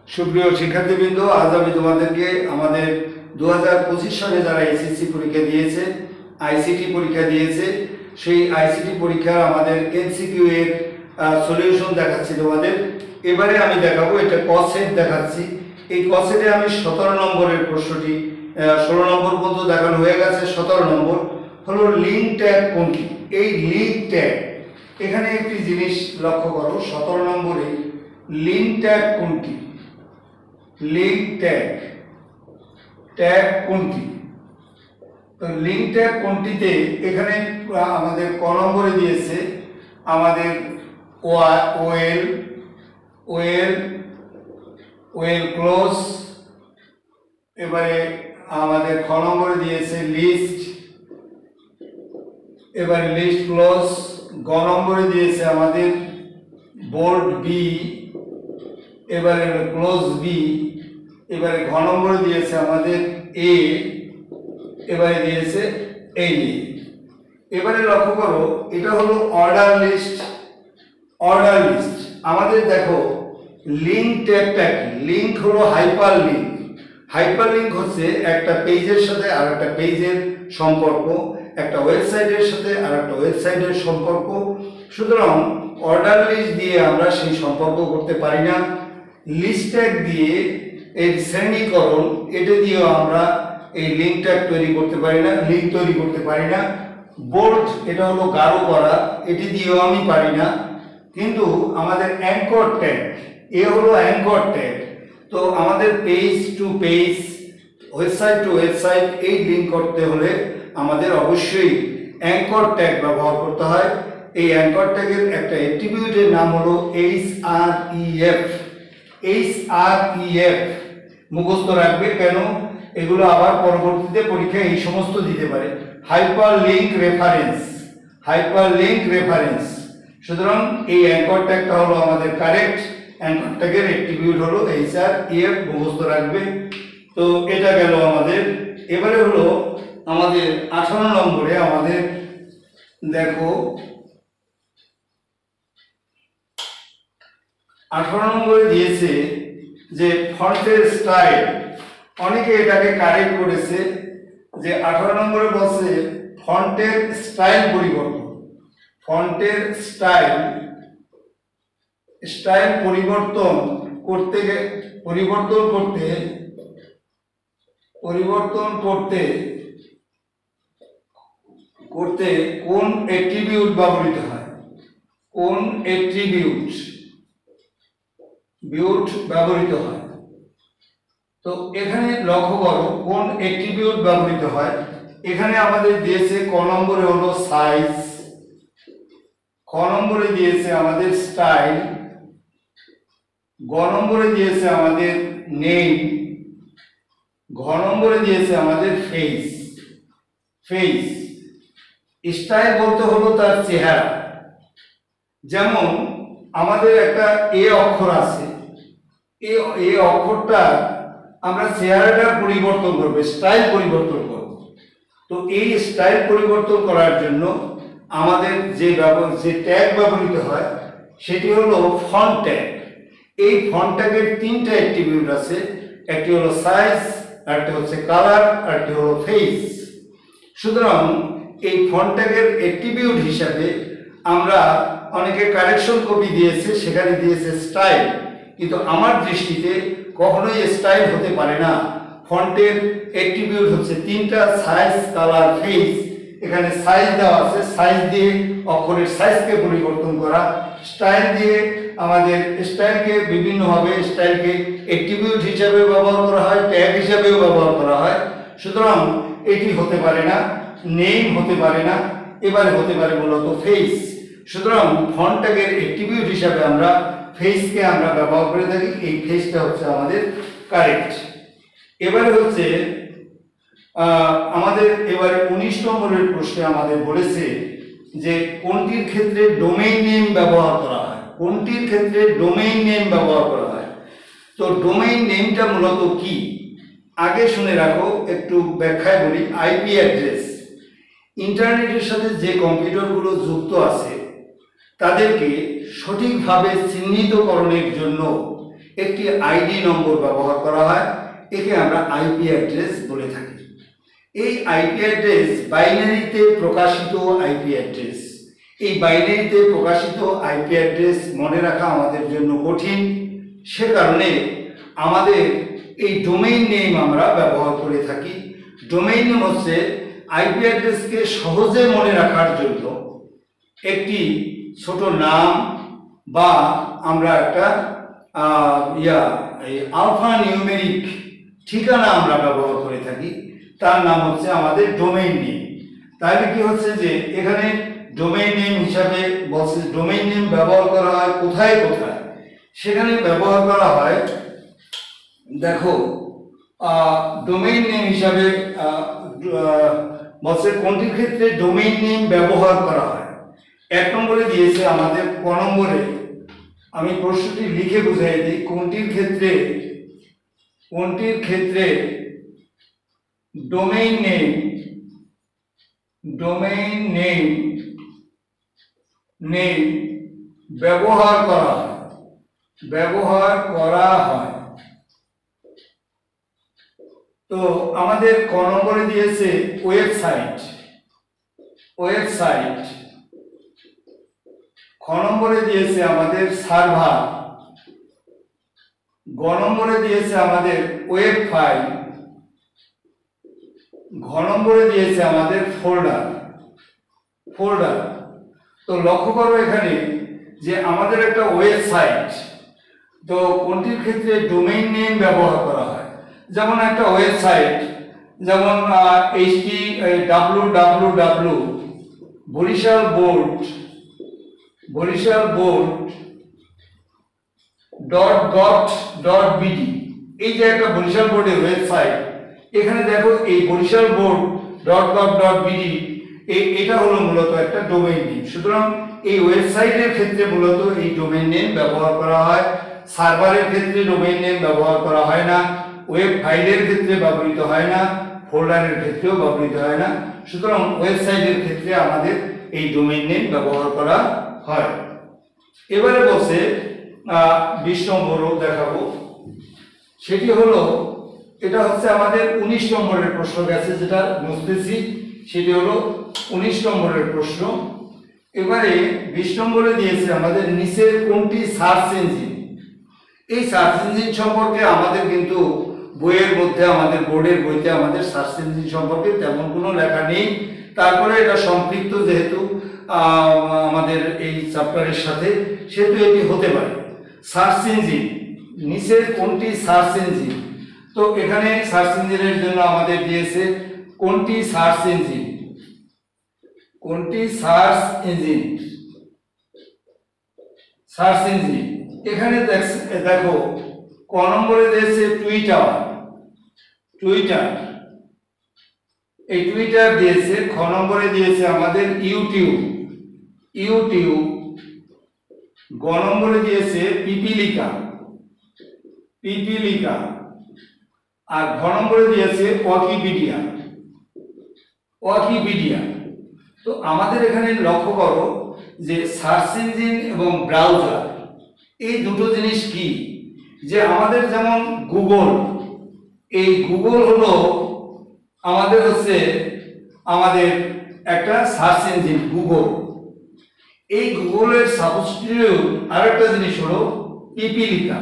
সুপ্রিয় শিক্ষার্থীবৃন্দ, আজ আমি তোমাদেরকে আমাদের 2025 সালে যারা এসএসসি পরীক্ষা দিয়েছে, আইসিটি পরীক্ষা দিয়েছে, সেই আইসিটি পরীক্ষার আমাদের এমসিকিউ এর সলিউশন দেখাচ্ছি তোমাদের। এবারে আমি দেখাবো, এটা ক সেট দেখাচ্ছি। এই ক সেটে আমি 17 নম্বরের প্রশ্নটি 16 নম্বর পর্যন্ত দেখানো হয়ে গেছে। 17 নম্বর হলো লিঙ্ক ট্যাগ কোনটি? এই লিঙ্ক ট্যাগ, এখানে একটি জিনিস লক্ষ্য করো, 17 নম্বরে লিঙ্ক ট্যাগ কোনটি? লিঙ্ক ট্যাগ, ট্যাগ কোনটি? তো লিঙ্ক ট্যাগ কোনটিতে এখানে আমাদের ক নম্বরে দিয়েছে আমাদের ওয়েল, ওয়েল, ওয়েল ক্লোজ। এবারে আমাদের খ নম্বরে দিয়েছে লিস্ট, এবারে লিস্ট ক্লোজ। গ নম্বরে দিয়েছে আমাদের বোল্ড বি, এবারে ক্লোজ বি। এবারে ঘ নম্বরে দিয়েছে আমাদের এ, এবারে দিয়েছে এই। এবারে লক্ষ্য করো, এটা হলো অর্ডার লিস্ট। অর্ডার লিস্ট আমাদের দেখো লিঙ্ক ট্যাগটা কি? লিঙ্ক হলো হাইপার লিঙ্ক। হাইপার লিঙ্ক হচ্ছে একটা পেজের সাথে আর একটা পেজের সম্পর্ক, একটা ওয়েবসাইটের সাথে আর একটা ওয়েবসাইটের সম্পর্ক। সুতরাং অর্ডার লিস্ট দিয়ে আমরা সেই সম্পর্ক করতে পারি না। লিস্ট ট্যাগ দিয়ে এর শ্রেণীকরণ, এটা দিয়েও আমরা এই লিঙ্ক ট্যাগ তৈরি করতে পারি না, লিঙ্ক তৈরি করতে পারি না। বোল্ড, এটা হলো গাঢ় করা, এটি দিয়েও আমি পারি না। কিন্তু আমাদের অ্যাঙ্কর ট্যাগ, এ হলো অ্যাঙ্কর ট্যাগ। তো আমাদের page to page, website to website এই লিঙ্ক করতে হলে আমাদের অবশ্যই অ্যাঙ্কর ট্যাগ ব্যবহার করতে হয়। এই অ্যাঙ্কর ট্যাগের একটা অ্যাট্রিবিউটের নাম হলো HREF। HREF মুখস্থ রাখবে, কেন? এগুলো আবার পরবর্তীতে পরীক্ষায় এই সমস্ত দিতে পারে। Hyper link reference, hyper link reference. সুতরাং এই অ্যাঙ্কর ট্যাগটা হলো আমাদের কারেক্ট। অ্যাঙ্কর ট্যাগের অ্যাট্রিবিউট হলো HREF, মুখস্থ রাখবে। তো এটা গেল আমাদের। এবারে হলো আমাদের 18 নম্বরে আমাদের দেখো 18 নম্বরে দিয়েছে যে ফন্টের স্টাইল। অনেকে এটাকে কারেক্ট করেছে যে 18 নম্বরে বলছে ফন্টের স্টাইল পরিবর্তন। ফন্টের স্টাইল, স্টাইল পরিবর্তন করতে করতে কোন অ্যাট্রিবিউট ব্যবহৃত হয়? কোন অ্যাট্রিবিউট ব্যবহৃত হয়? তো এখানে লক্ষ্য করো কোন অ্যাট্রিবিউট ব্যবহৃত হয়। এখানে আমাদের দিয়েছে ক নম্বরে হলো সাইজ, খ নম্বরে দিয়েছে আমাদের স্টাইল, গ নম্বরে দিয়েছে আমাদের নেম, ঘ নম্বরে দিয়েছে আমাদের ফেস। ফেস স্টাইল বলতে হলো তার চেহারা। যেমন আমাদের একটা এ অক্ষর আছে, এ অক্ষরটা আমরা চেহারাটা পরিবর্তন করব, স্টাইল পরিবর্তন করব। তো এই স্টাইল পরিবর্তন করার জন্য আমাদের যে ট্যাগ ব্যবহৃত হয় সেটি হলো ফন্ট ট্যাগ। এই ফন্ট ট্যাগের 3টা অ্যাট্রিবিউট আছে, একটি হলো সাইজ, আরেকটি হচ্ছে কালার, আরেকটি হলো ফেস। সুতরাং এই ফন্ট ট্যাগের অ্যাট্রিবিউট হিসাবে আমরা অনেকে কারেকশন কপি দিয়েছে, সেখানে দিয়েছে স্টাইল, কিন্তু আমার দৃষ্টিতে কখনোই স্টাইল হতে পারে না। ফন্টের অ্যাট্রিবিউট হচ্ছে 3টা, সাইজ, কালার, ফেস। এখানে সাইজ দেওয়া আছে, সাইজ দিয়ে অক্ষরের সাইজকে পরিবর্তন করা। স্টাইল দিয়ে আমাদের স্টাইলকে বিভিন্নভাবে, স্টাইলকে অ্যাট্রিবিউট হিসাবে ব্যবহার করা হয়, ট্যাগ হিসাবেও ব্যবহার করা হয়। সুতরাং এটি হতে পারে না, নেম হতে পারে না। এবারে হতে পারে মূলত ফেস। সুতরাং ফন্ট ট্যাগের অ্যাট্রিবিউট হিসাবে আমরা ফেসকে আমরা ব্যবহার করে থাকি। এই ফেসটা হচ্ছে আমাদের কারেক্ট। এবারে হচ্ছে আমাদের এবারে 19 নম্বরের প্রশ্নে আমাদের বলেছে যে কোনটির ক্ষেত্রে ডোমেইন নেম ব্যবহার করা হয়? কোনটির ক্ষেত্রে ডোমেইন নেম ব্যবহার করা হয়? তো ডোমেইন নেমটা মূলত কি আগে শুনে রাখো, একটু ব্যাখ্যায় বলি। আইপি অ্যাড্রেস, ইন্টারনেটের সাথে যে কম্পিউটারগুলো যুক্ত আছে তাদেরকে সঠিকভাবে চিহ্নিতকরণের জন্য একটি আইডি নম্বর ব্যবহার করা হয়, একে আমরা আইপি অ্যাড্রেস বলে থাকি। এই আইপি অ্যাড্রেস বাইনারিতে প্রকাশিত আইপি অ্যাড্রেস। এই বাইনারিতে প্রকাশিত আইপি অ্যাড্রেস মনে রাখা আমাদের জন্য কঠিন, সে কারণে আমাদের এই ডোমেইন নেম আমরা ব্যবহার করে থাকি। ডোমেইন নেম হচ্ছে আইপি অ্যাড্রেসকে সহজে মনে রাখার জন্য একটি ছোট নাম বা আমরা একটা আলফা নিউমেরিক ঠিকানা আমরা ব্যবহার করে থাকি, তার নাম হচ্ছে আমাদের ডোমেইন নেম। তাহলে কি হচ্ছে যে এখানে ডোমেইন নেম হিসাবে বলছে, ডোমেইন নেম ব্যবহার করা হয় কোথায় কোথায়, সেখানে ব্যবহার করা হয়, দেখো ডোমেইন নেম হিসাবে বলছে কোনটির ক্ষেত্রে ডোমেইন নেম ব্যবহার করা হয়। 1 নম্বরে দিয়েছে আমাদের, ক নম্বরে আমি প্রশ্নটি লিখে বুঝাই দিই, কোনটির ক্ষেত্রে ডোমেইন নেম ব্যবহার করা হয়। তো আমাদের ক নম্বরে দিয়েছে ওয়েবসাইট, খ নম্বরে দিয়েছে আমাদের সার্ভার, গ নম্বরে দিয়েছে আমাদের ওয়েব ফাইল, ঘ নম্বরে দিয়েছে আমাদের ফোল্ডার। তো লক্ষ্য করো এখানে যে আমাদের একটা ওয়েবসাইট, তো কোনটির ক্ষেত্রে ডোমেইন নেম ব্যবহার করা হয়। যেমন একটা ওয়েবসাইট, যেমন www বরিশাল-বোর্ড.gov.bd, এই যে একটা বরিশাল বোর্ডের ওয়েবসাইট, এখানে দেখো এই বরিশাল-বোর্ড.gov.bd এটা হলো মূলত একটা ডোমেইন নেম। সুতরাং এই ওয়েবসাইটের ক্ষেত্রে মূলত এই ডোমেইন নেম ব্যবহার করা হয়। সার্ভারের ক্ষেত্রে ডোমেইন নেম ব্যবহার করা হয় না, ওয়েব ফাইলের ক্ষেত্রে ব্যবহৃত হয় না, ফোল্ডারের ক্ষেত্রেও ব্যবহৃত হয় না। সুতরাং ওয়েবসাইটের ক্ষেত্রে আমাদের এই ডোমেইন নেম ব্যবহার করা হয়। এবারে বসে 20 নম্বরও দেখাবো, সেটি হলো, এটা হচ্ছে আমাদের 19 নম্বরের প্রশ্ন গেছে, যেটা বুঝতেছি সেটি হলো 19 নম্বরের প্রশ্ন। এবারে 20 নম্বরে দিয়েছে আমাদের নিচের কোনটি সার্চ ইঞ্জিন। এই সার্চ ইঞ্জিন সম্পর্কে আমাদের কিন্তু বইয়ের মধ্যে, আমাদের বোর্ডের বইতে আমাদের সার্চ ইঞ্জিন সম্পর্কে তেমন কোনো লেখা নেই। তারপরে এটা সম্পৃক্ত যেহেতু আমাদের এই চ্যাপ্টারের সাথে, সেহেতু এটি হতে পারে। সার্চ ইঞ্জিন, নিচের কোনটি সার্চ ইঞ্জিন। তো এখানে সার্চ ইঞ্জিনের জন্য আমাদের দিয়েছে কোনটি সার্চ ইঞ্জিন, এখানে দেখো ক নম্বরে দিয়েছে টুইটার, এই টুইটার দিয়েছে। খ নম্বরে দিয়েছে আমাদের ইউটিউব, গ নম্বরে দিয়েছে পিপিলিকা, আর ঘ নম্বরে দিয়েছে ওয়াকিপিডিয়া। তো আমাদের এখানে লক্ষ্য করো যে সার্চ ইঞ্জিন এবং ব্রাউজার এই দুটো জিনিস কি, যে আমাদের যেমন গুগল, এই গুগল হলো আমাদের একটা সার্চ ইঞ্জিন গুগল। এই গুগলের সাবস্টিটিউট আরেকটা জিনিস হলো পিপিলিকা।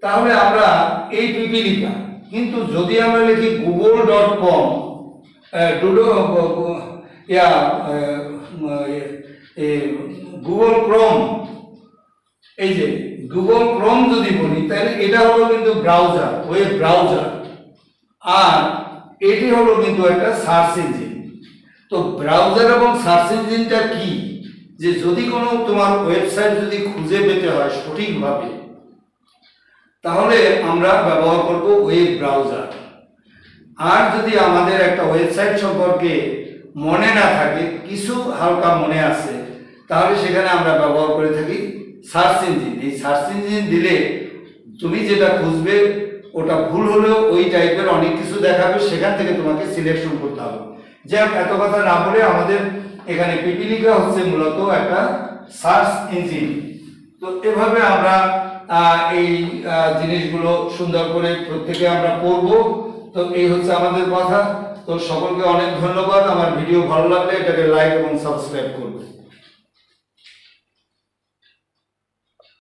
তাহলে আমরা এই পিপিলিকা, কিন্তু যদি আমরা লিখি google.com, গুগল ক্রোম, এই যে গুগল ক্রোম যদি বলি, তাহলে এটা হলো কিন্তু ব্রাউজার, ওয়েব ব্রাউজার, আর এটি হলো কিন্তু একটা সার্চ ইঞ্জিন। তো ব্রাউজার এবং সার্চ ইঞ্জিনটা কি, যে যদি কোনো তোমার ওয়েবসাইট যদি খুঁজে পেতে হয় সঠিকভাবে, তাহলে আমরা ব্যবহার করব ওয়েব ব্রাউজার। আর যদি আমাদের একটা ওয়েবসাইট সম্পর্কে মনে না থাকে, কিছু হালকা মনে আছে, তাহলে সেখানে আমরা ব্যবহার করে থাকি সার্চ ইঞ্জিন। এই সার্চ ইঞ্জিন দিলে তুমি যেটা খুঁজবে ওটা ভুল হলেও ওই টাইপের অনেক কিছু দেখাবে, সেখান থেকে তোমাকে সিলেকশন করতে হবে। যাক, এত কথা না বলে আমাদের এখানে পিপিলিকা হচ্ছে মূলত একটা সার্চ ইঞ্জিন। তো এভাবে আমরা এই জিনিসগুলো সুন্দর করে প্রত্যেকে আমরা পড়বো। তো এই হচ্ছে আমাদের কথা। তো সকলকে অনেক ধন্যবাদ। আমার ভিডিও ভালো লাগলে এটাকে লাইক এবং সাবস্ক্রাইব করবে।